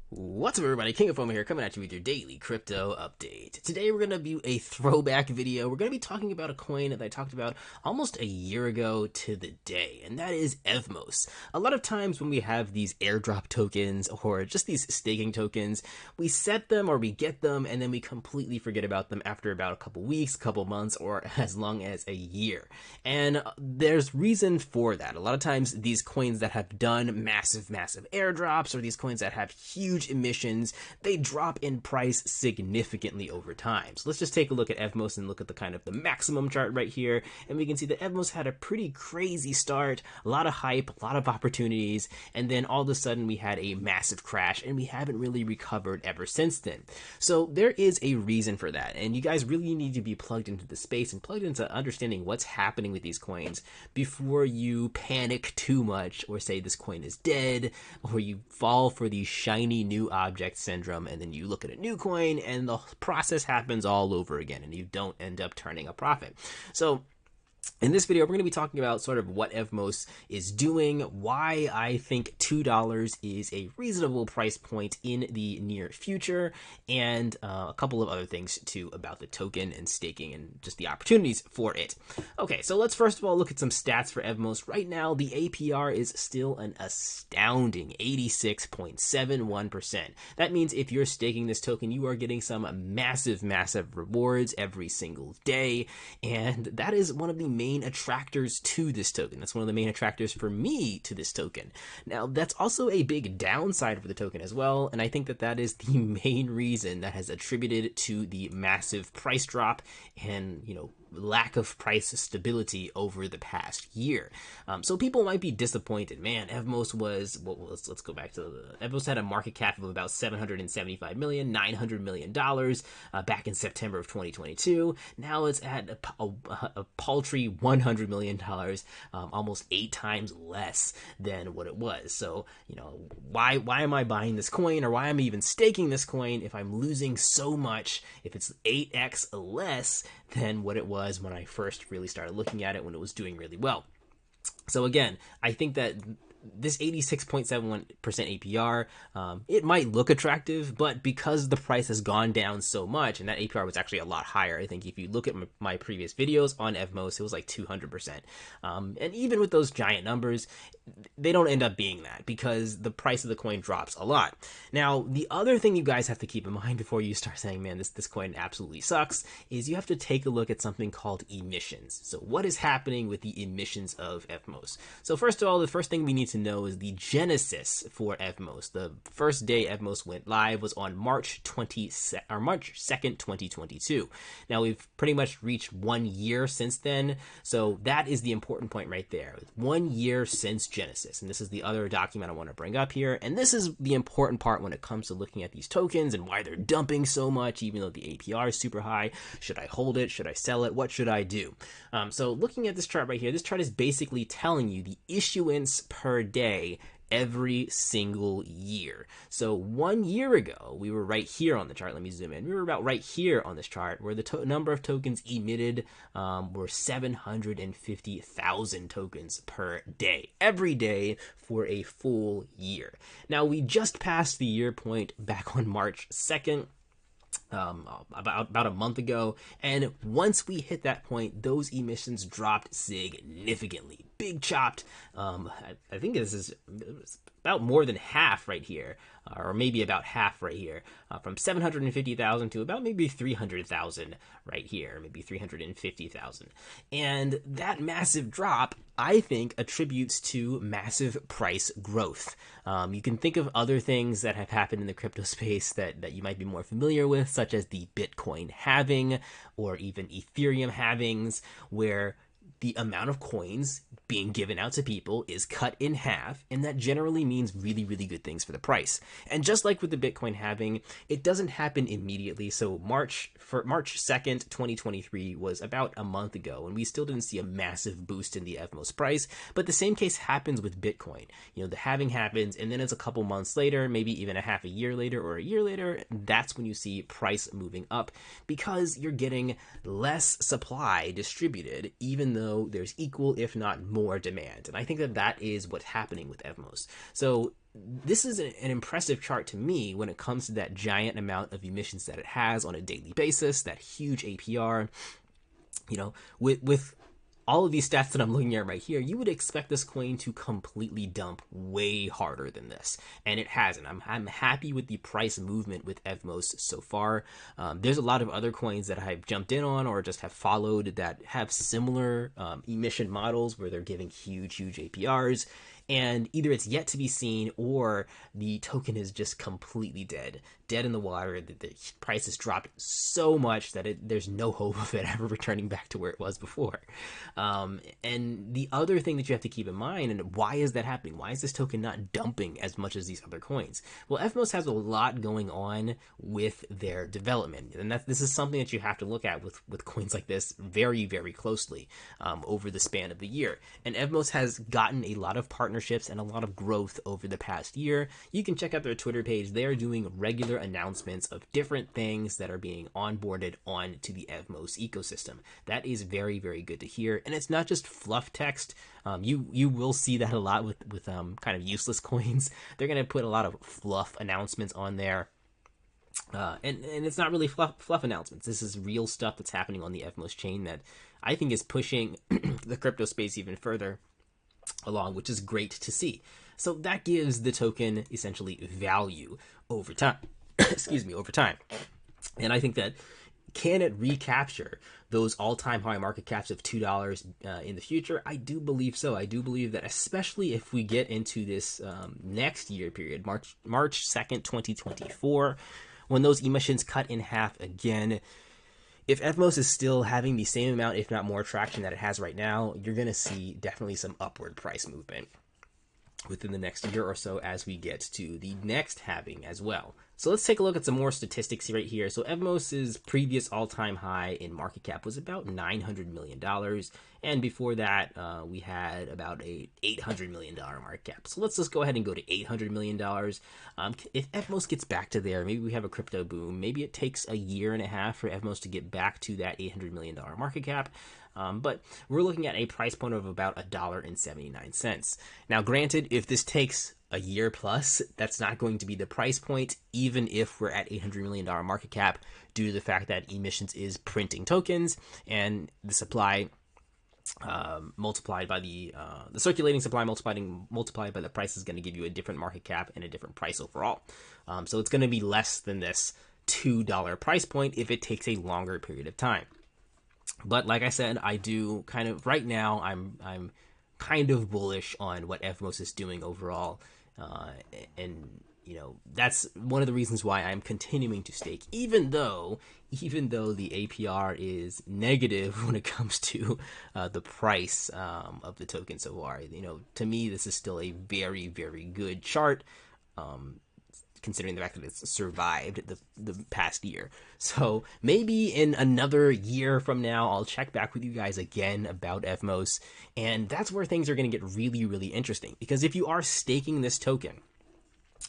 What's up, everybody? King of Fomo here, coming at you with your daily crypto update. Today we're going to do a throwback video. We're going to be talking about a coin that I talked about almost a year ago to the day, and that is Evmos. A lot of times when we have these airdrop tokens or just these staking tokens, we set them or we get them and then we completely forget about them after about a couple weeks, couple months, or as long as a year. And there's reason for that. A lot of times these coins that have done massive airdrops, or these coins that have huge emissions, they drop in price significantly over time. So let's just take a look at Evmos and look at the kind of the maximum chart right here, and we can see that Evmos had a pretty crazy start, a lot of hype, a lot of opportunities, and then all of a sudden we had a massive crash, and we haven't really recovered ever since then. So there is a reason for that, and you guys really need to be plugged into the space and plugged into understanding what's happening with these coins before you panic too much or say this coin is dead, or you fall for the shiny new object syndrome, and then you look at a new coin and the process happens all over again and you don't end up turning a profit. So in this video, we're going to be talking about sort of what Evmos is doing, why I think $2 is a reasonable price point in the near future, and a couple of other things too about the token and staking and just the opportunities for it. Okay, so let's first of all look at some stats for Evmos. Right now, the APR is still an astounding 86.71%. That means if you're staking this token, you are getting some massive rewards every single day, and that is one of the main attractors to this token. That's one of the main attractors for me to this token. Now, that's also a big downside for the token as well, and I think that that is the main reason that has attributed to the massive price drop and, lack of price stability over the past year. So people might be disappointed. Man, Evmos was, let's go back to Evmos had a market cap of about $775 million, $900 million back in September of 2022. Now it's at a paltry $100 million, almost 8 times less than what it was. So, why am I buying this coin, or why am I even staking this coin if I'm losing so much, if it's 8x less than what it was when I first really started looking at it when it was doing really well. So again, I think that this 86.71% APR, it might look attractive, but because the price has gone down so much, and that APR was actually a lot higher. I think if you look at my previous videos on Evmos, it was like 200%. And even with those giant numbers, they don't end up being that because the price of the coin drops a lot. Now, the other thing you guys have to keep in mind before you start saying, man, this coin absolutely sucks, is you have to take a look at something called emissions. So what is happening with the emissions of Evmos? So first of all, the first thing we need to know is the genesis for Evmos. The first day Evmos went live was on March 2nd, 2022. Now we've pretty much reached 1 year since then, so that is the important point right there. 1 year since Genesis, and this is the other document I want to bring up here, and this is the important part when it comes to looking at these tokens and why they're dumping so much even though the APR is super high. Should I hold it? Should I sell it? What should I do? So looking at this chart right here, this chart is basically telling you the issuance per day every single year. So 1 year ago, we were right here on the chart. Let me zoom in. We were about right here on this chart where the number of tokens emitted were 750,000 tokens per day, every day for a full year. Now, we just passed the year point back on March 2nd. About a month ago, and once we hit that point, those emissions dropped significantly, big chopped. I think this is about more than half right here, or maybe about half right here, from 750,000 to about maybe 300,000 right here, maybe 350,000. And that massive drop, I think, attributes to massive price growth. You can think of other things that have happened in the crypto space that you might be more familiar with, such as the Bitcoin halving or even Ethereum halvings, where the amount of coins being given out to people is cut in half, and that generally means really good things for the price. And just like with the Bitcoin halving, it doesn't happen immediately. So March 2nd, 2023 was about a month ago, and we still didn't see a massive boost in the Evmos price, but the same case happens with Bitcoin. The halving happens, and then it's a couple months later, maybe even a half a year later or a year later, that's when you see price moving up because you're getting less supply distributed, even though there's equal, if not more, demand. And I think that is what's happening with Evmos. So this is an impressive chart to me when it comes to that giant amount of emissions that it has on a daily basis, that huge APR. You know, with all of these stats that I'm looking at right here, you would expect this coin to completely dump way harder than this, and it hasn't. I'm happy with the price movement with Evmos so far. There's a lot of other coins that I've jumped in on or just have followed that have similar emission models where they're giving huge APRs, and either it's yet to be seen or the token is just completely dead in the water. The price has dropped so much that there's no hope of it ever returning back to where it was before. And the other thing that you have to keep in mind, and why is that happening? Why is this token not dumping as much as these other coins? Well, Evmos has a lot going on with their development, and this is something that you have to look at with coins like this very closely over the span of the year. And Evmos has gotten a lot of partnerships and a lot of growth over the past year. You can check out their Twitter page. They are doing regular announcements of different things that are being onboarded onto the Evmos ecosystem. That is very good to hear. And it's not just fluff text. You will see that a lot with kind of useless coins. They're going to put a lot of fluff announcements on there. And it's not really fluff announcements. This is real stuff that's happening on the Evmos chain that I think is pushing the crypto space even further along, which is great to see. So that gives the token essentially value over time. Excuse me, over time. And I think that, can it recapture those all-time high market caps of $2 in the future? I do believe so. I do believe that, especially if we get into this next year period, March 2nd, 2024, when those emissions cut in half again. If Evmos is still having the same amount, if not more traction that it has right now, you're going to see definitely some upward price movement within the next year or so as we get to the next halving as well. So let's take a look at some more statistics right here. So Evmos's previous all-time high in market cap was about $900 million. And before that, we had about a $800 million market cap. So let's just go ahead and go to $800 million. If Evmos gets back to there, maybe we have a crypto boom. Maybe it takes a year and a half for Evmos to get back to that $800 million market cap. But we're looking at a price point of about $1.79. Now, granted, if this takes a year plus, that's not going to be the price point, even if we're at $800 million market cap, due to the fact that Emissions is printing tokens and the supply multiplied by the circulating supply multiplied by the price is going to give you a different market cap and a different price overall. So it's going to be less than this $2 price point if it takes a longer period of time. But like I said, I do kind of right now I'm kind of bullish on what Evmos is doing overall, and you know, that's one of the reasons why I'm continuing to stake, even though the APR is negative when it comes to the price of the token so far. You know, to me, this is still a very good chart, considering the fact that it's survived the past year. So maybe in another year from now, I'll check back with you guys again about Evmos, and that's where things are going to get really interesting. Because if you are staking this token,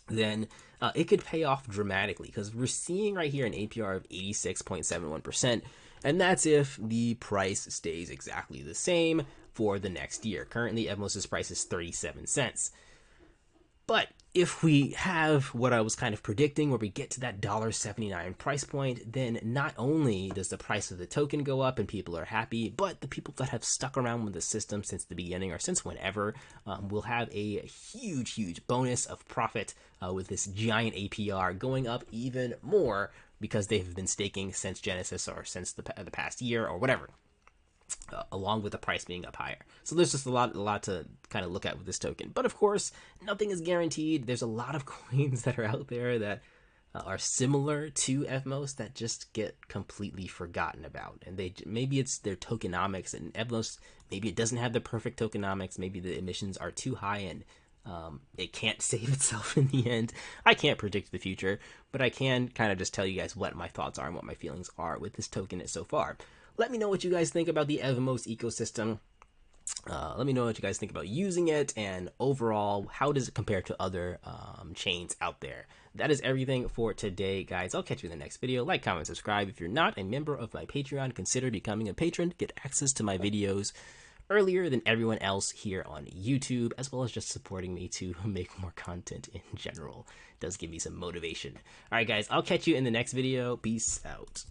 then it could pay off dramatically, because we're seeing right here an APR of 86.71%, and that's if the price stays exactly the same for the next year. Currently, Evmos's price is 37 cents. But if we have what I was kind of predicting, where we get to that $1.79 price point, then not only does the price of the token go up and people are happy, but the people that have stuck around with the system since the beginning, or since whenever, will have a huge bonus of profit with this giant APR going up even more, because they've been staking since Genesis or since the past year or whatever. Along with the price being up higher. So there's just a lot to kind of look at with this token. But of course, nothing is guaranteed. There's a lot of coins that are out there that are similar to Evmos that just get completely forgotten about. And maybe it's their tokenomics, and Evmos, maybe it doesn't have the perfect tokenomics. Maybe the emissions are too high and it can't save itself in the end. I can't predict the future, but I can kind of just tell you guys what my thoughts are and what my feelings are with this token so far. Let me know what you guys think about the Evmos ecosystem. Let me know what you guys think about using it, and overall, how does it compare to other chains out there? That is everything for today, guys. I'll catch you in the next video. Like, comment, subscribe. If you're not a member of my Patreon, consider becoming a patron to get access to my videos earlier than everyone else here on YouTube, as well as just supporting me to make more content in general. It does give me some motivation. All right, guys, I'll catch you in the next video. Peace out.